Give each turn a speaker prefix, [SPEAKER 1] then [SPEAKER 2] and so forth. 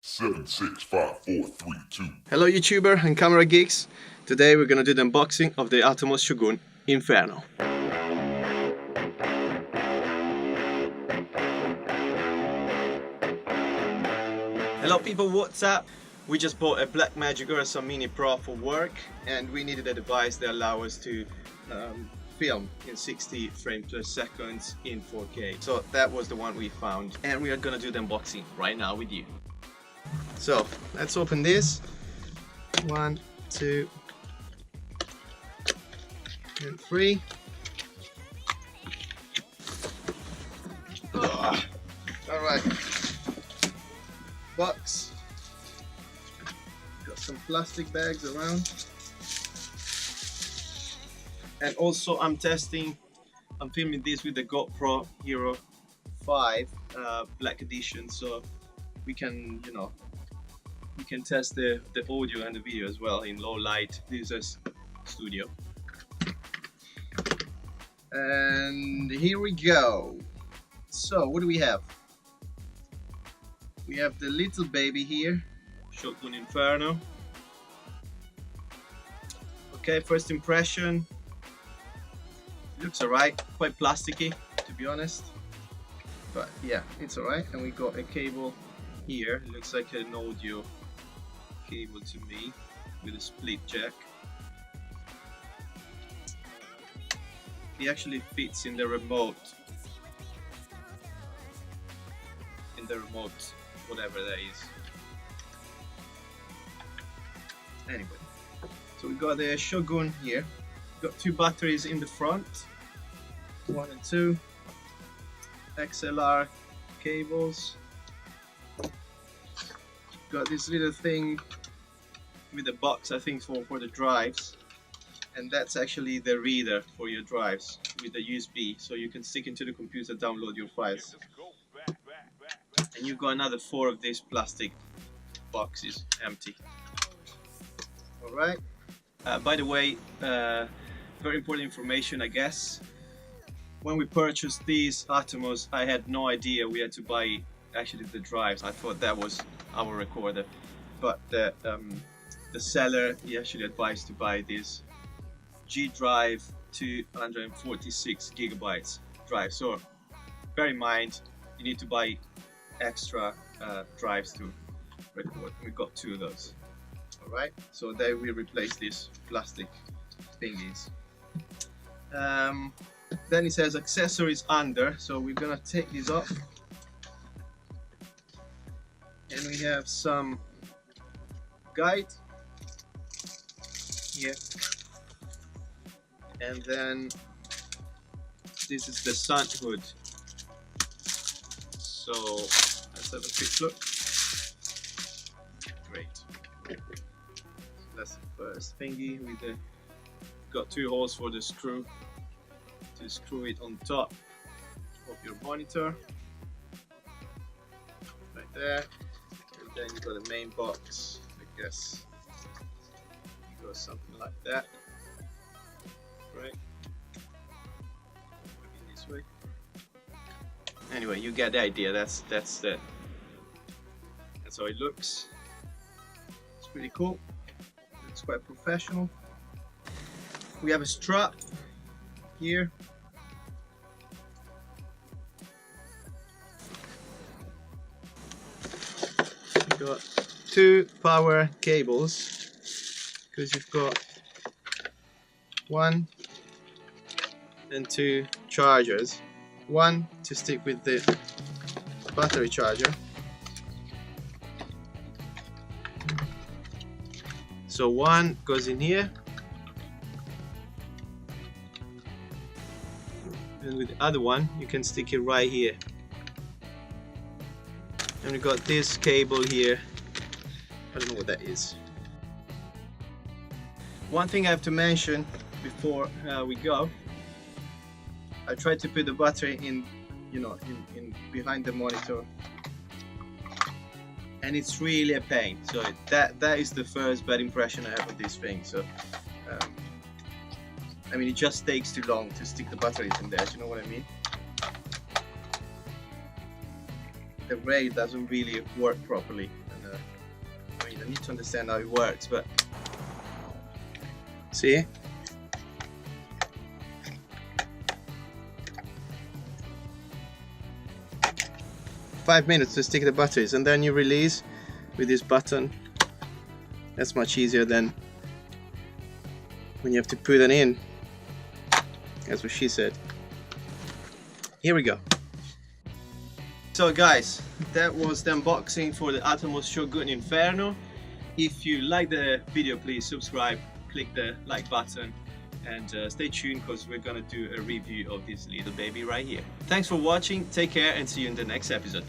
[SPEAKER 1] 7, 6, 5, 4, 3, 2.
[SPEAKER 2] Hello YouTuber and camera geeks. Today we're gonna do the unboxing of the Atomos Shogun Inferno. Hello people, what's up? We just bought a Blackmagic Ursa Mini Pro for work and we needed a device that allows us to film in 60 frames per second in 4K. So that was the one we found and we are gonna do the unboxing right now with you. So let's open this. 1, 2, and 3. Alright. Box. Got some plastic bags around. And also I'm filming this with the Gopro Hero 5 Black Edition, so we can, we can test the audio and the video as well in low light. This is studio. And here we go. So what do we have? We have the little baby here, Shogun Inferno. Okay, first impression. Looks alright, quite plasticky to be honest. But yeah, it's alright. And we got a cable here. It looks like an audio cable to me with a split jack. It actually fits in the remote. Whatever that is. Anyway, so we got the Shogun here. Got 2 batteries in the front, 1 and 2. XLR cables. Got this little thing with a box, I think for the drives, and that's actually the reader for your drives with the USB, so you can stick into the computer, download your files. And you've got another 4 of these plastic boxes empty. Alright, by the way, very important information I guess. When we purchased these Atomos, I had no idea we had to buy actually the drives. I thought that was our recorder, but the seller, he actually advised to buy this G drive 246 gigabytes drive. So bear in mind, you need to buy extra drives to record. We got 2 of those. Alright, so they will replace these plastic thingies. Then it says accessories under, so we're gonna take these off. And we have some guide here. And then this is the sun hood. So let's have a quick look. Great. So that's the first thingy with the got 2 holes for the screw to screw it on top of your monitor. Right there. And then you got the main box. I guess you got something like that. Right. Maybe this way. Anyway, you get the idea. That's how it looks. It's pretty cool. It's quite professional. We have a strap here. We've got 2 power cables because you've got 1 and 2 chargers. 1 to stick with the battery charger. So 1 goes in here, and with the other one you can stick it right here. And we got this cable here. I don't know what that is. One thing I have to mention before we go, I tried to put the battery in, in behind the monitor, and it's really a pain. So that is the first bad impression I have of this thing. So I mean, it just takes too long to stick the batteries in there. Do you know what I mean? The rail doesn't really work properly, and I mean, I need to understand how it works, but see? 5 minutes to stick the batteries, and then you release with this button. That's much easier than when you have to put it in. That's what she said. Here we go. So guys, that was the unboxing for the Atomos Shogun Inferno. If you like the video, please subscribe, click the like button, and stay tuned because we're gonna do a review of this little baby right here. Thanks for watching, take care, and see you in the next episode.